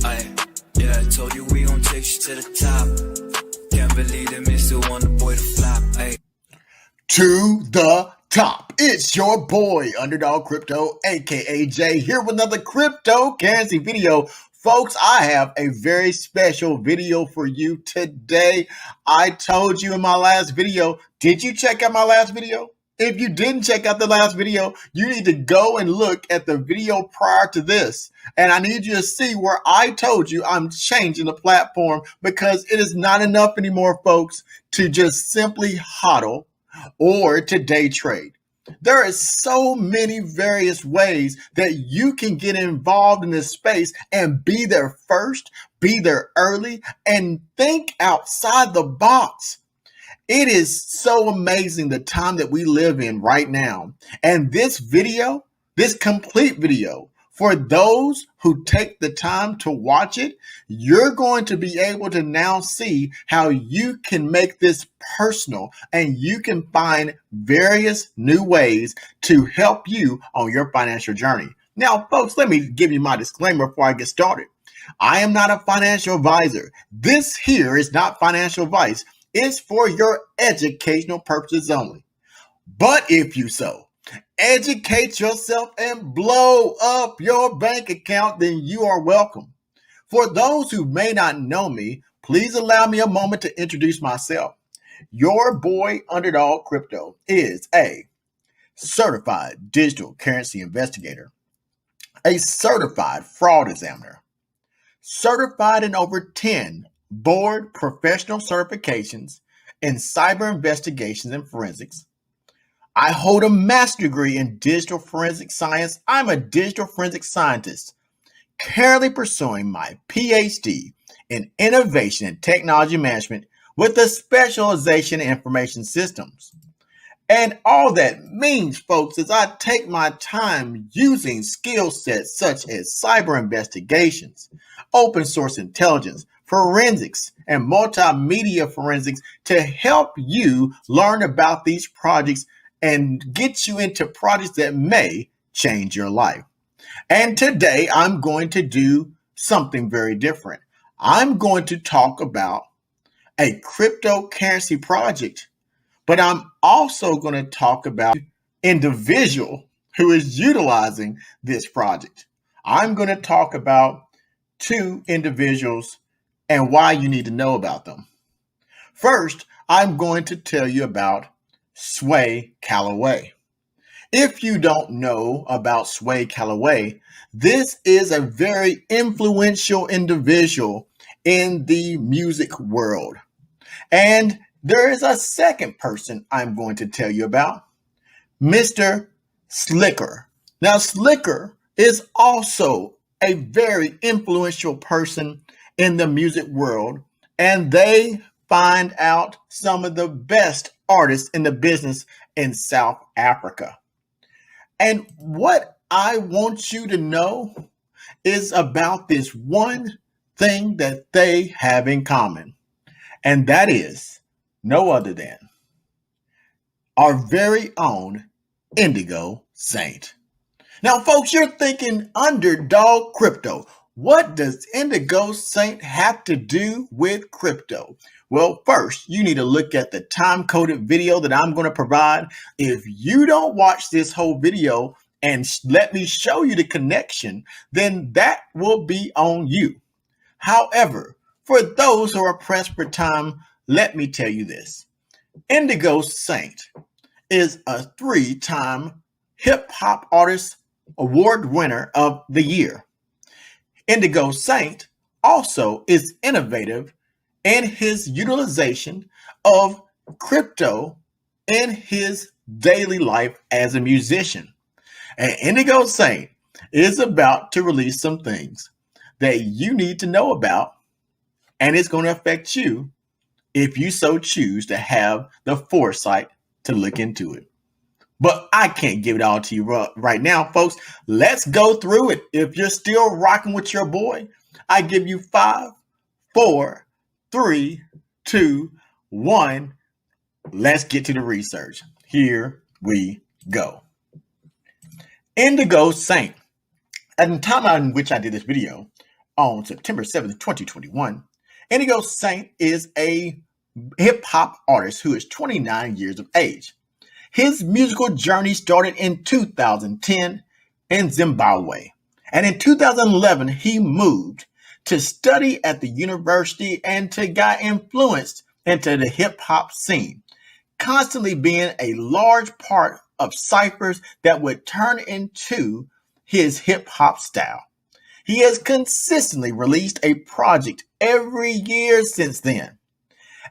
Yeah, I told you we gon' take you to the top. Can't believe that Mr. Want the boy to flop. Ay. To the top. It's your boy, Underdog Crypto, aka Jay, here with another cryptocurrency video. Folks, I have a very special video for you today. I told you in my last video, did you check out my last video? If you didn't check out the last video, you need to go and look at the video prior to this. And I need you to see where I told you I'm changing the platform because it is not enough anymore, folks, to just simply hodl or to day trade. There are so many various ways that you can get involved in this space and be there first, be there early, and think outside the box. It is so amazing the time that we live in right now. And this video, this complete video, for those who take the time to watch it, you're going to be able to now see how you can make this personal and you can find various new ways to help you on your financial journey. Now, folks, let me give you my disclaimer before I get started. I am not a financial advisor. This here is not financial advice. It's for your educational purposes only. But if you so, educate yourself and blow up your bank account, then you are welcome. For those who may not know me, please allow me a moment to introduce myself. Your boy Underdog Crypto is a certified digital currency investigator, a certified fraud examiner, certified in over 10 board professional certifications in cyber investigations and forensics. I hold a master's degree in digital forensic science. I'm a digital forensic scientist, currently pursuing my PhD in innovation and technology management with a specialization in information systems. And all that means, folks, is I take my time using skill sets such as cyber investigations, open source intelligence, forensics, and multimedia forensics to help you learn about these projects and get you into projects that may change your life. And today I'm going to do something very different. I'm going to talk about a cryptocurrency project, but I'm also going to talk about an individual who is utilizing this project. I'm going to talk about two individuals and why you need to know about them. First, I'm going to tell you about Sway Calloway. If you don't know about Sway Calloway, this is a very influential individual in the music world. And there is a second person I'm going to tell you about, Mr. Slickor. Now, Slickor is also a very influential person in the music world, and they find out some of the best artists in the business in South Africa. And what I want you to know is about this one thing that they have in common, and that is no other than our very own Indigo Saint. Now, folks, you're thinking Underdog Crypto. What does Indigo Saint have to do with crypto? Well, first, you need to look at the time-coded video that I'm going to provide. If you don't watch this whole video and let me show you the connection, then that will be on you. However, for those who are pressed for time, let me tell you this. Indigo Saint is a 3-time hip-hop artist award winner of the year. Indigo Saint also is innovative in his utilization of crypto in his daily life as a musician. And Indigo Saint is about to release some things that you need to know about, and it's going to affect you if you so choose to have the foresight to look into it. But I can't give it all to you right now, folks. Let's go through it. If you're still rocking with your boy, I give you 5, 4, 3, 2, 1. Let's get to the research. Here we go. Indigo Saint. At the time in which I did this video, on September 7th, 2021, Indigo Saint is a hip-hop artist who is 29 years of age. His musical journey started in 2010 in Zimbabwe, and in 2011 he moved to study at the university and to get influenced into the hip-hop scene, constantly being a large part of ciphers that would turn into his hip-hop style. He has consistently released a project every year since then.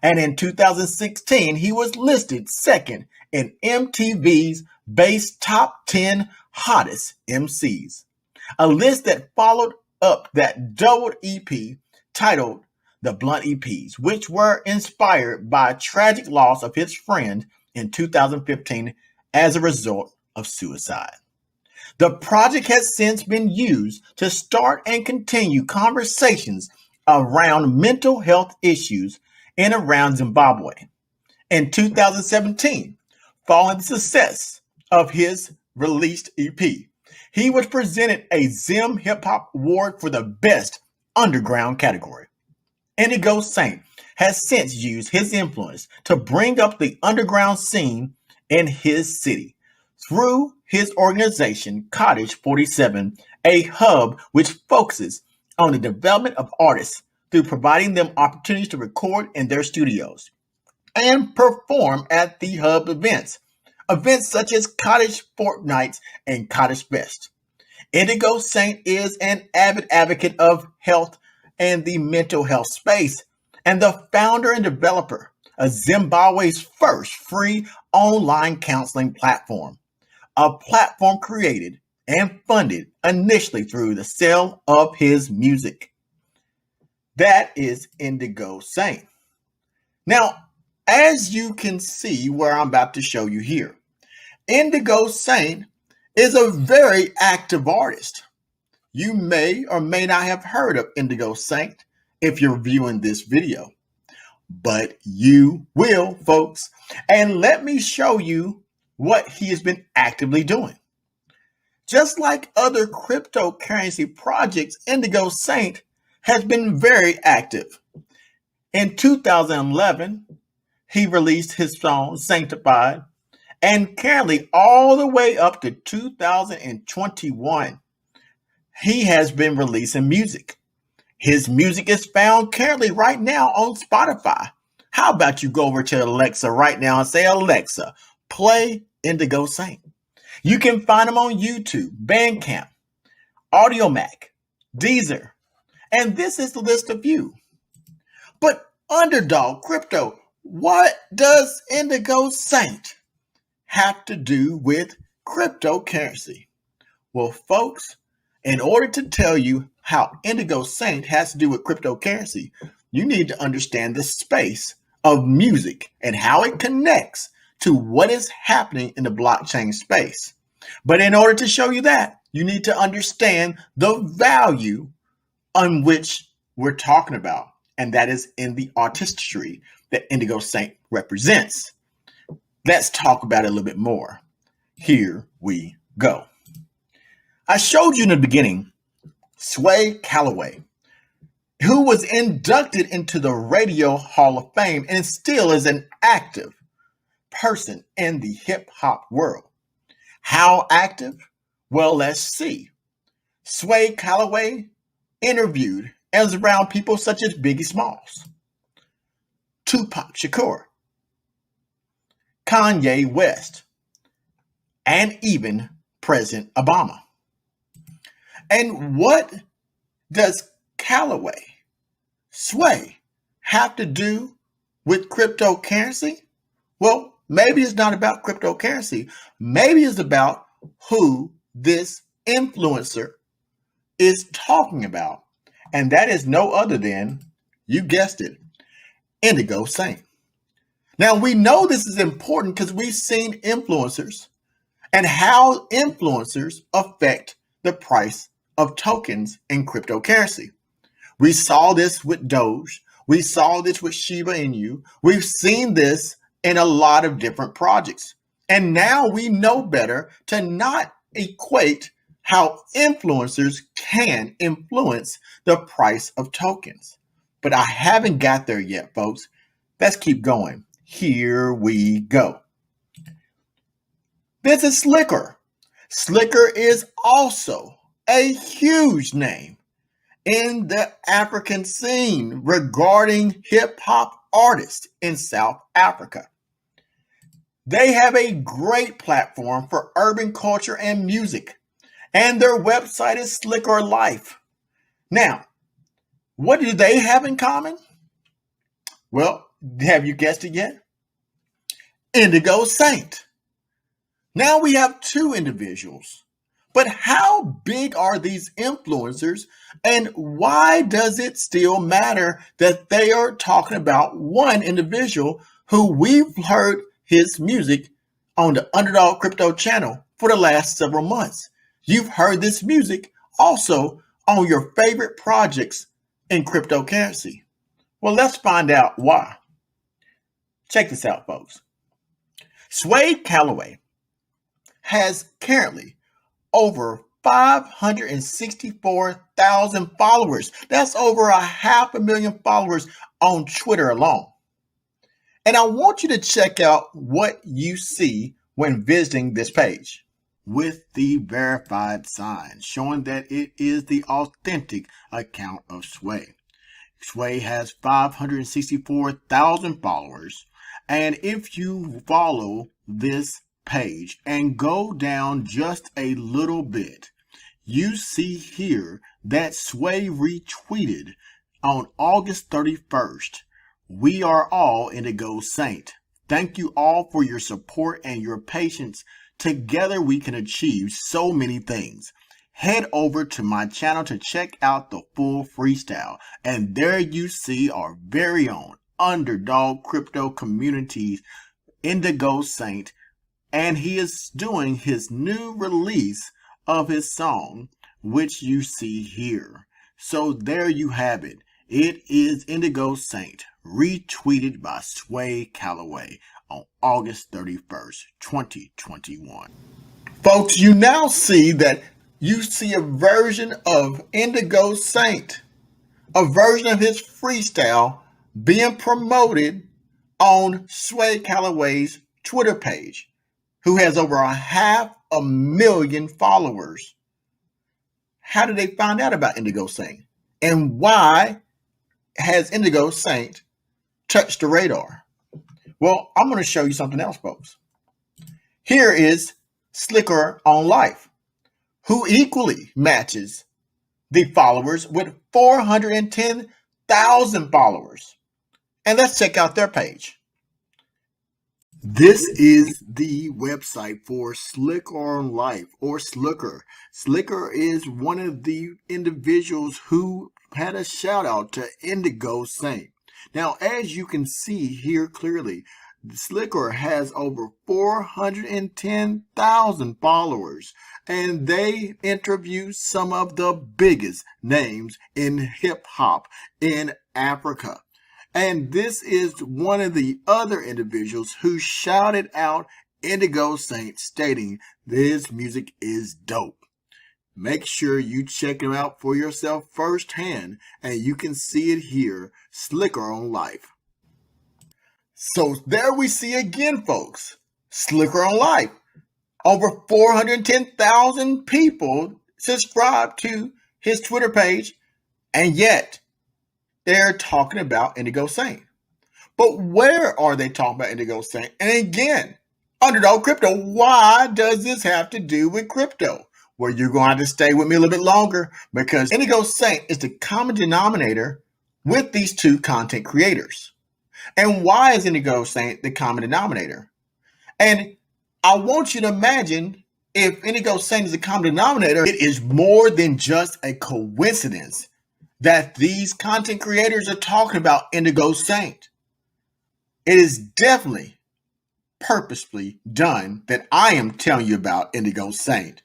And in 2016, he was listed second in MTV's Base Top 10 Hottest MCs, a list that followed up that doubled EP titled The Blunt EPs, which were inspired by a tragic loss of his friend in 2015 as a result of suicide. The project has since been used to start and continue conversations around mental health issues in around Zimbabwe. In 2017, following the success of his released EP, he was presented a Zim Hip Hop Award for the Best Underground category. Indigo Saint has since used his influence to bring up the underground scene in his city through his organization, Cottage 47, a hub which focuses on the development of artists through providing them opportunities to record in their studios and perform at the hub events such as Cottage Fortnights and Cottage Fest. Indigo Saint is an avid advocate of health and the mental health space, and the founder and developer of Zimbabwe's first free online counseling platform, a platform created and funded initially through the sale of his music. That is Indigo Saint. Now, as you can see where I'm about to show you here, Indigo Saint is a very active artist. You may or may not have heard of Indigo Saint if you're viewing this video, but you will, folks. And let me show you what he has been actively doing. Just like other cryptocurrency projects, Indigo Saint has been very active. In 2011, he released his song Sanctified, and currently all the way up to 2021, he has been releasing music. His music is found currently right now on Spotify. How about you go over to Alexa right now and say, Alexa, play Indigo Saint. You can find him on YouTube, Bandcamp, Audiomack, Deezer, and this is the list of you. But Underdog Crypto, what does Indigo Saint have to do with cryptocurrency? Well, folks, in order to tell you how Indigo Saint has to do with cryptocurrency, you need to understand the space of music and how it connects to what is happening in the blockchain space. But in order to show you that, you need to understand the value on which we're talking about, and that is in the artistry that Indigo Saint represents. Let's talk about it a little bit more. Here we go. I showed you in the beginning Sway Calloway, who was inducted into the Radio Hall of Fame and still is an active person in the hip hop world. How active? Well, let's see. Sway Calloway interviewed and was around people such as Biggie Smalls, Tupac Shakur, Kanye West, and even President Obama. And what does Calloway, Sway, have to do with cryptocurrency? Well, maybe it's not about cryptocurrency. Maybe it's about who this influencer is talking about. And that is no other than, you guessed it, Indigo Saint. Now, we know this is important because we've seen influencers and how influencers affect the price of tokens in cryptocurrency. We saw this with Doge. We saw this with Shiba Inu. We've seen this in a lot of different projects. And now we know better to not equate how influencers can influence the price of tokens. But I haven't got there yet, folks. Let's keep going. Here we go. This is Slickor. Slickor is also a huge name in the African scene regarding hip hop artists in South Africa. They have a great platform for urban culture and music, and their website is Slickor Life. Now, what do they have in common? Well, have you guessed it yet? Indigo Saint. Now we have two individuals. But how big are these influencers, and why does it still matter that they are talking about one individual who we've heard his music on the Underdog Crypto channel for the last several months? You've heard this music also on your favorite projects in cryptocurrency. Well, let's find out why. Check this out, folks. Sway Calloway has currently over 564,000 followers. That's over 500,000 followers on Twitter alone. And I want you to check out what you see when visiting this page with the verified sign showing that it is the authentic account of Sway. Sway has 564,000 followers. And if you follow this page and go down just a little bit, you see here that Sway retweeted on August 31st. We are all Indigo Saint. Thank you all for your support and your patience. Together we can achieve so many things. Head over to my channel to check out the full freestyle. And there you see our very own Underdog Crypto communities, Indigo Saint. And he is doing his new release of his song, which you see here. So there you have it. It is Indigo Saint, retweeted by Sway Calloway on August 31st, 2021. Folks, you now see that you see a version of Indigo Saint, a version of his freestyle being promoted on Sway Calloway's Twitter page, who has over 500,000 followers. How did they find out about Indigo Saint? And why has Indigo Saint touched the radar? Well, I'm going to show you something else, folks. Here is Slickor on Life, who equally matches the followers with 410,000 followers. And let's check out their page. This is the website for Slickor on Life, or Slickor. Slickor is one of the individuals who had a shout out to Indigo Saint. Now, as you can see here clearly, Slickor has over 410,000 followers, and they interview some of the biggest names in hip hop in Africa. And this is one of the other individuals who shouted out Indigo Saint, stating this music is dope. Make sure you check him out for yourself firsthand, and you can see it here, Slickor on Life. So there we see again, folks, Slickor on Life. Over 410,000 people subscribe to his Twitter page, and yet they're talking about Indigo Saint. But where are they talking about Indigo Saint? And again, Underdog Crypto, why does this have to do with crypto? Well, you're going to have to stay with me a little bit longer, because Indigo Saint is the common denominator with these two content creators. And why is Indigo Saint the common denominator? And I want you to imagine, if Indigo Saint is the common denominator, it is more than just a coincidence that these content creators are talking about Indigo Saint. It is definitely purposefully done that I am telling you about Indigo Saint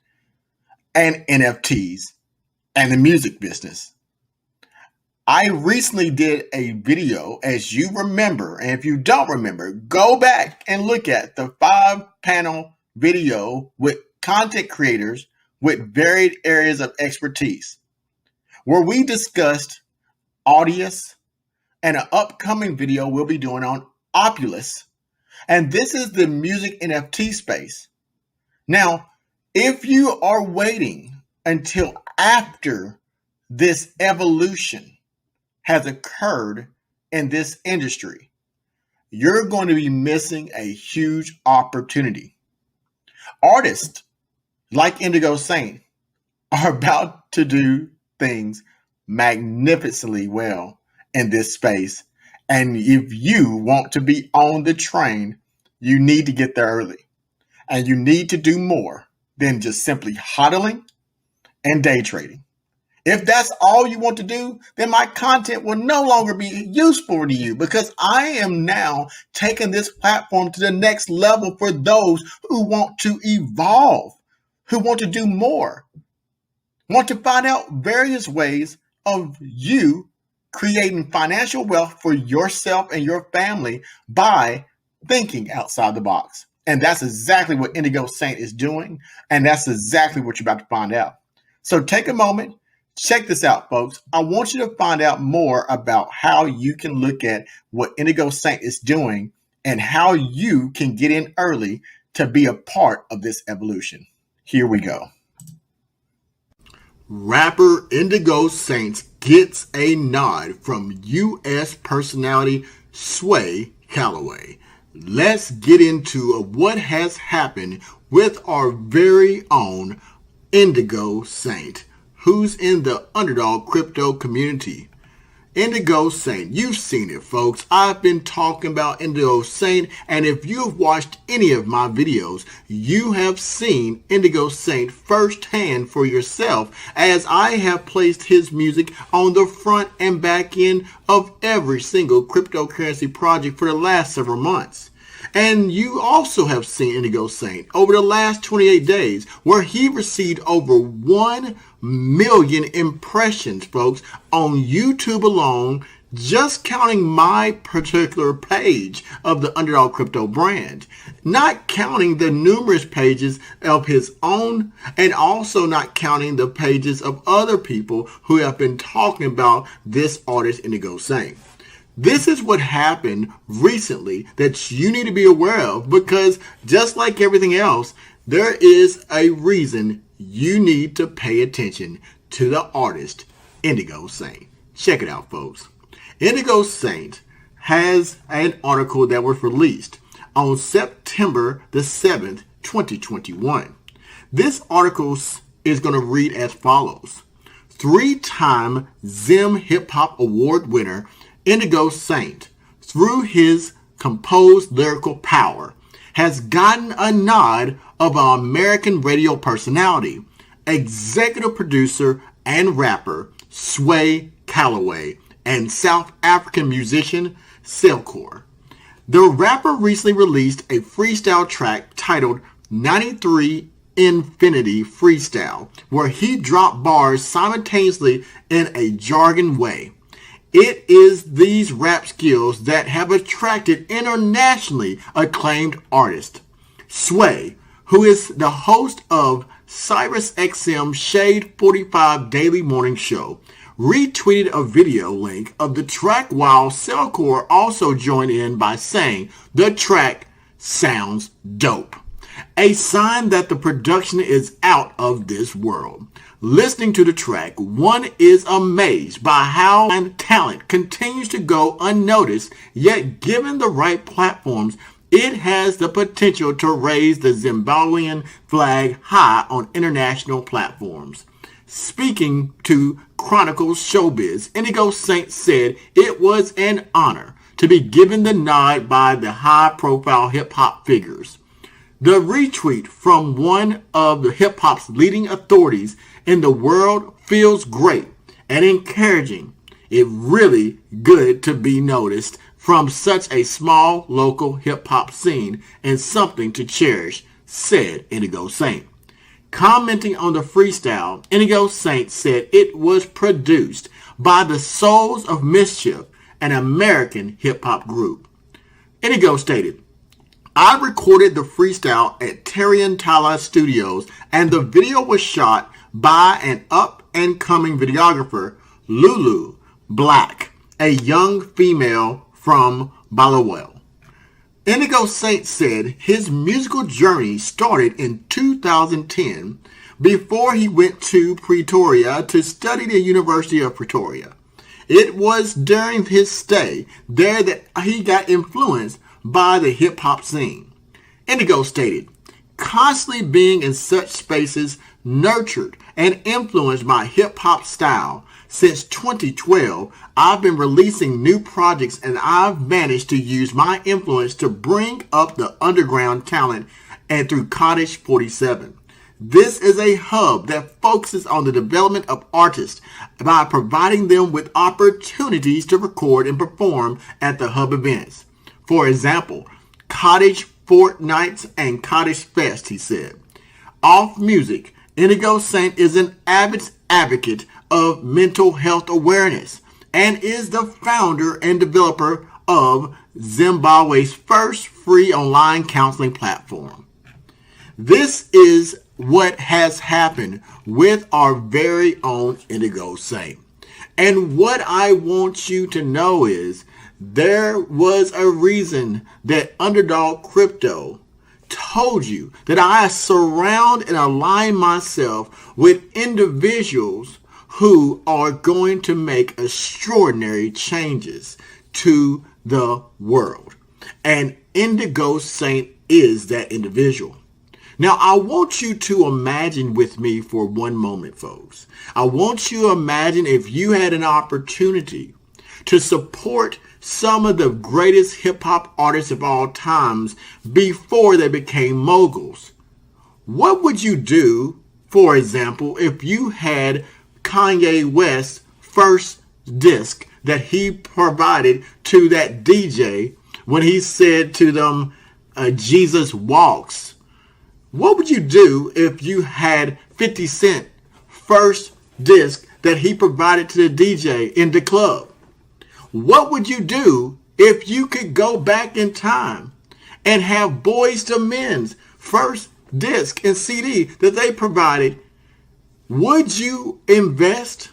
and NFTs and the music business. I recently did a video, as you remember, and if you don't remember, go back and look at the 5-panel video with content creators with varied areas of expertise, where we discussed Audious and an upcoming video we'll be doing on Opulous. And this is the music NFT space. Now, if you are waiting until after this evolution has occurred in this industry, you're going to be missing a huge opportunity. Artists like Indigo Saint are about to do things magnificently well in this space. And if you want to be on the train, you need to get there early. And you need to do more than just simply hodling and day trading. If that's all you want to do, then my content will no longer be useful to you, because I am now taking this platform to the next level for those who want to evolve, who want to do more, want to find out various ways of you creating financial wealth for yourself and your family by thinking outside the box. And that's exactly what Indigo Saint is doing. And that's exactly what you're about to find out. So take a moment. Check this out, folks. I want you to find out more about how you can look at what Indigo Saint is doing and how you can get in early to be a part of this evolution. Here we go. Rapper Indigo Saint gets a nod from U.S. personality Sway Calloway. Let's get into what has happened with our very own Indigo Saint, who's in the Underdog Crypto community. Indigo Saint, you've seen it, folks. I've been talking about Indigo Saint, and if you've watched any of my videos, you have seen Indigo Saint firsthand for yourself, as I have placed his music on the front and back end of every single cryptocurrency project for the last several months. And you also have seen Indigo Saint over the last 28 days, where he received over 1 million impressions, folks, on YouTube alone, just counting my particular page of the Underdog Crypto brand, not counting the numerous pages of his own, and also not counting the pages of other people who have been talking about this artist, Indigo Saint. This is what happened recently that you need to be aware of, because just like everything else, there is a reason you need to pay attention to the artist Indigo Saint. Check it out, folks. Indigo Saint has an article that was released on September the 7th, 2021. This article is going to read as follows. 3-time Zim Hip Hop Award winner Indigo Saint, through his composed lyrical power, has gotten a nod of an American radio personality, executive producer and rapper Sway Calloway, and South African musician Slickor. The rapper recently released a freestyle track titled 93 Infinity Freestyle, where he dropped bars simultaneously in a jargon way. It is these rap skills that have attracted internationally acclaimed artists. Sway, who is the host of SiriusXM Shade 45 Daily Morning Show, retweeted a video link of the track, while Slickor also joined in by saying the track sounds dope, a sign that the production is out of this world. Listening to the track, one is amazed by how talent continues to go unnoticed, yet given the right platforms, it has the potential to raise the Zimbabwean flag high on international platforms. Speaking to Chronicles Showbiz, Indigo Saint said it was an honor to be given the nod by the high-profile hip-hop figures. The retweet from one of the hip-hop's leading authorities in the world feels great and encouraging. It's really good to be noticed from such a small local hip-hop scene, and something to cherish, said Indigo Saint. Commenting on the freestyle, Indigo Saint said it was produced by the Souls of Mischief, an American hip-hop group. Indigo stated, I recorded the freestyle at Tala Studios, and the video was shot by an up-and-coming videographer, Lulu Black, a young female from Calloway. Indigo Saint said his musical journey started in 2010 before he went to Pretoria to study at the University of Pretoria. It was during his stay there that he got influenced by the hip-hop scene. Indigo stated, constantly being in such spaces nurtured and influenced by hip-hop style. Since 2012, I've been releasing new projects and I've managed to use my influence to bring up the underground talent and through Cottage 47. This is a hub that focuses on the development of artists by providing them with opportunities to record and perform at the hub events. For example, Cottage Fortnights and Cottage Fest, he said. Off music, Indigo Saint is an avid advocate of mental health awareness and is the founder and developer of Zimbabwe's first free online counseling platform. This is what has happened with our very own Indigo Saint. And what I want you to know is there was a reason that Underdog Crypto told you that I surround and align myself with individuals who are going to make extraordinary changes to the world. And Indigo Saint is that individual. Now, I want you to imagine with me for one moment, folks. I want you to imagine if you had an opportunity to support some of the greatest hip-hop artists of all times before they became moguls. What would you do, for example, if you had Kanye West's first disc that he provided to that DJ when he said to them, Jesus walks? What would you do if you had 50 Cent first disc that he provided to the DJ in the club? What would you do if you could go back in time and have Boyz II Men's first disc and CD that they provided? Would you invest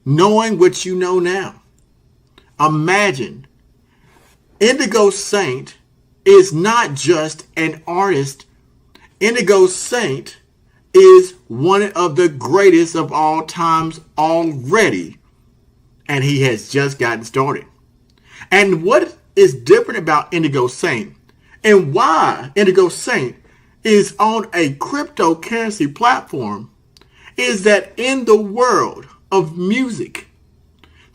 knowing what you know now? Imagine Indigo Saint is not just an artist. Indigo Saint is one of the greatest of all times already, and he has just gotten started. And what is different about Indigo Saint and why Indigo Saint is on a cryptocurrency platform is that in the world of music,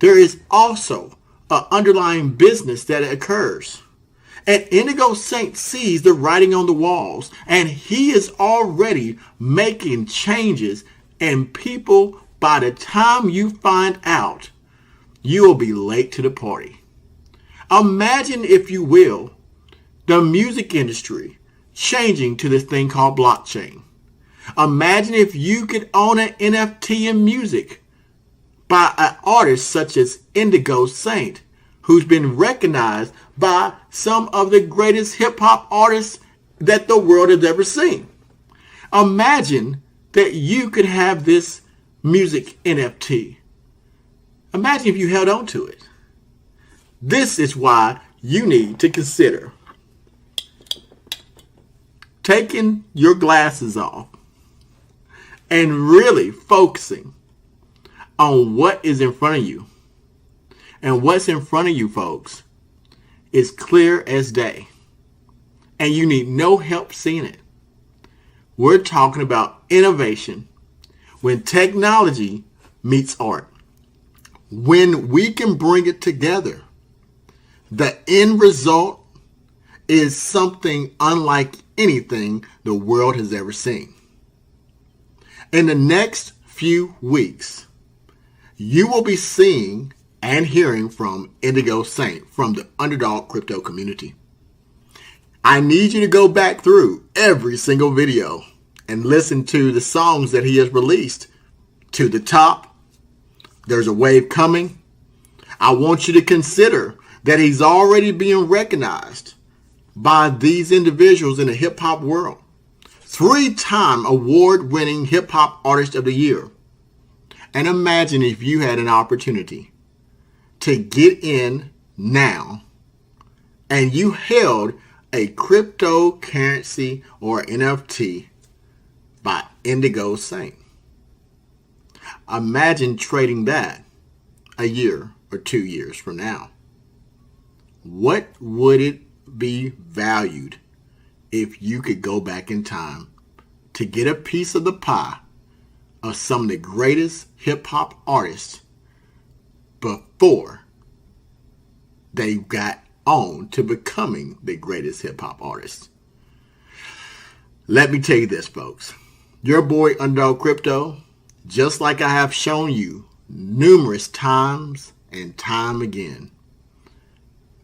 there is also an underlying business that occurs. And Indigo Saint sees the writing on the walls, and he is already making changes, and people, by the time you find out, you will be late to the party. Imagine, if you will, the music industry changing to this thing called blockchain. Imagine if you could own an NFT in music by an artist such as Indigo Saint, who's been recognized by some of the greatest hip-hop artists that the world has ever seen. Imagine that you could have this music NFT. Imagine if you held on to it. This is why you need to consider taking your glasses off and really focusing on what is in front of you. And what's in front of you, folks, is clear as day. And you need no help seeing it. We're talking about innovation when technology meets art. When we can bring it together, the end result is something unlike anything the world has ever seen. In the next few weeks, you will be seeing and hearing from Indigo Saint from the Underdog Crypto community. I need you to go back through every single video and listen to the songs that he has released. To the Top, There's a Wave Coming. I want you to consider that he's already being recognized by these individuals in the hip hop world. 3-time award-winning hip hop artist of the year. And imagine if you had an opportunity to get in now and you held a cryptocurrency or NFT by Indigo Saint. Imagine trading that a year or 2 years from now. What would it be valued if you could go back in time to get a piece of the pie of some of the greatest hip-hop artists before they got on to becoming the greatest hip-hop artists? Let me tell you this, folks. Your boy Underdog Crypto, just like I have shown you numerous times and time again,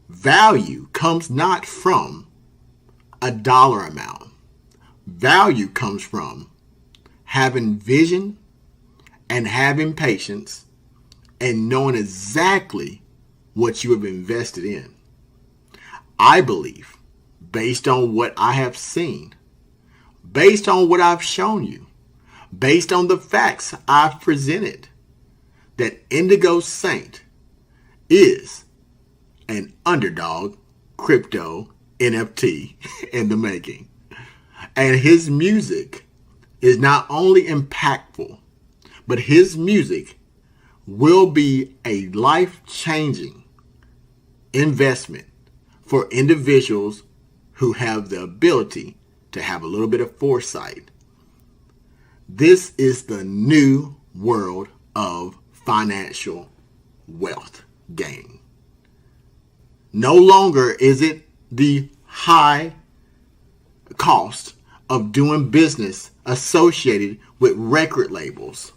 value comes not from a dollar amount. Value comes from having vision and having patience and knowing exactly what you have invested in. I believe, based on what I have seen, based on what I've shown you, based on the facts I've presented, that Indigo Saint is an underdog crypto NFT in the making. And his music is not only impactful, but his music will be a life-changing investment for individuals who have the ability to have a little bit of foresight. This is the new world of financial wealth gain. No longer is it the high cost of doing business associated with record labels.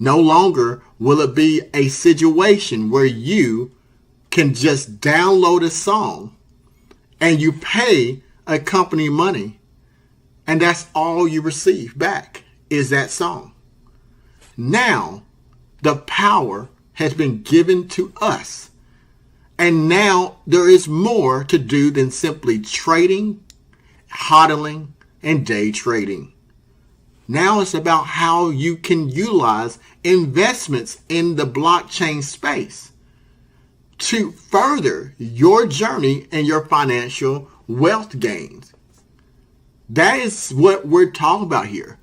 No longer will it be a situation where you can just download a song and you pay a company money and that's all you receive back is that song. Now the power has been given to us. And now there is more to do than simply trading, hodling, and day trading. Now it's about how you can utilize investments in the blockchain space to further your journey and your financial wealth gains. That is what we're talking about here.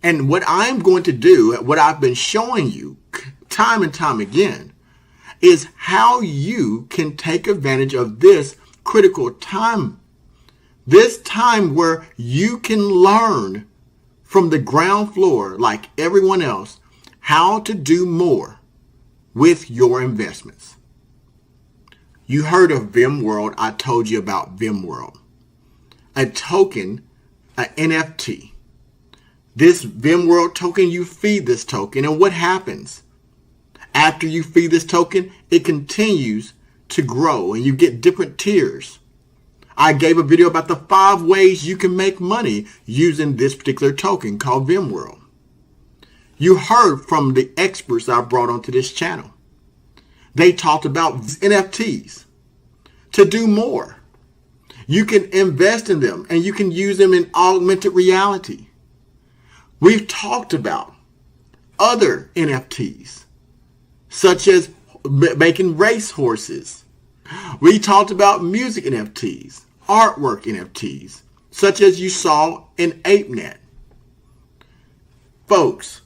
And what I'm going to do, what I've been showing you time and time again, is how you can take advantage of this critical time. This time where you can learn from the ground floor, like everyone else, how to do more with your investments. You heard of Vimworld. I told you about Vimworld. A token, an NFT. This Vimworld token, you feed this token, and what happens? After you feed this token, it continues to grow and you get different tiers. I gave a video about the 5 ways you can make money using this particular token called Vimworld. You heard from the experts I brought onto this channel. They talked about NFTs to do more. You can invest in them and you can use them in augmented reality. We've talked about other NFTs, such as making race horses. We talked about music NFTs, artwork NFTs, such as you saw in APENET. Folks,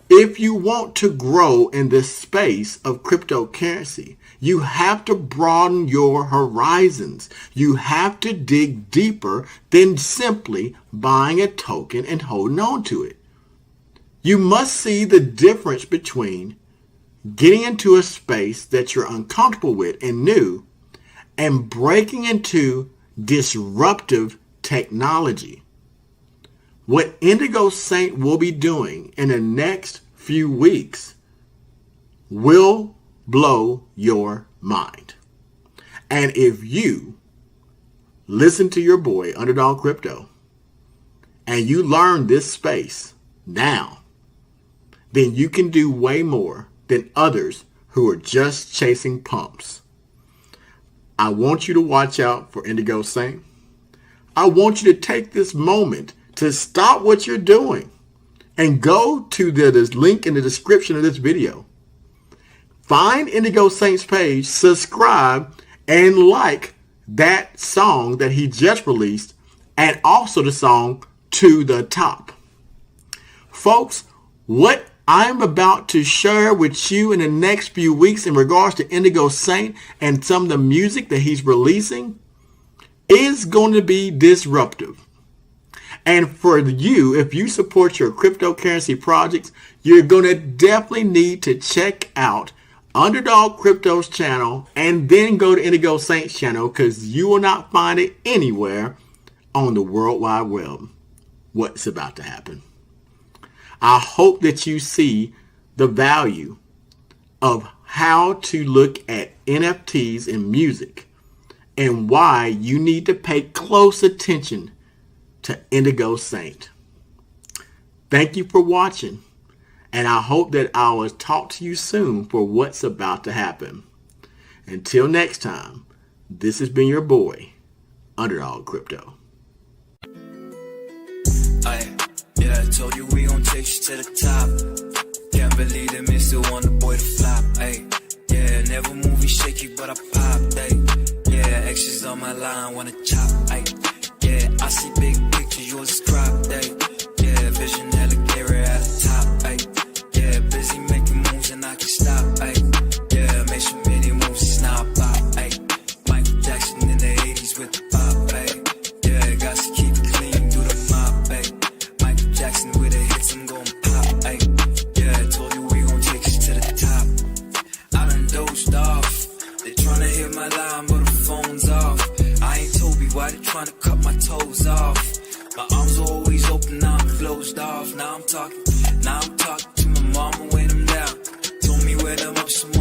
if you want to grow in this space of cryptocurrency, you have to broaden your horizons. You have to dig deeper than simply buying a token and holding on to it. You must see the difference between getting into a space that you're uncomfortable with and new, and breaking into disruptive technology. What Indigo Saint will be doing in the next few weeks will blow your mind. And if you listen to your boy Underdog Crypto and you learn this space now, then you can do way more than others who are just chasing pumps. I want you to watch out for Indigo Saint. I want you to take this moment to stop what you're doing and go to this link in the description of this video. Find Indigo Saint's page, subscribe, and like that song that he just released, and also the song To The Top. Folks, what I'm about to share with you in the next few weeks in regards to Indigo Saint and some of the music that he's releasing is going to be disruptive. And for you, if you support your cryptocurrency projects, you're going to definitely need to check out Underdog Crypto's channel and then go to Indigo Saint's channel, because you will not find it anywhere on the World Wide Web. What's about to happen? I hope that you see the value of how to look at NFTs in music and why you need to pay close attention to Indigo Saint. Thank you for watching, and I hope that I will talk to you soon for what's about to happen. Until next time, this has been your boy, Underdog Crypto. Yeah, I told you we gon' take you to the top. Can't believe that Mr. Wonder Boy to flop. Ay, yeah, never movie shaky, but I popped. Ay, yeah, X's on my line, wanna chop. Ay, yeah, I see big pictures, yours is cropped. Ay, yeah, vision hella clear at the top. Ay, yeah, busy making moves and I can stop. Ay, yeah, make so many moves, it's now a pop. Ay, Michael Jackson in the 80s with the pop. Ay, yeah, got to keep it clean, do the mop. Ay, Jackson with the hits, I'm gon' pop, ayy. Yeah, I told you we gon' take you to the top. I done dozed off. They tryna hit my line, but the phone's off. I ain't Toby, why they tryna cut my toes off? My arms are always open, now I'm closed off. Now I'm talking to my mama when I'm down. Told me wear them up some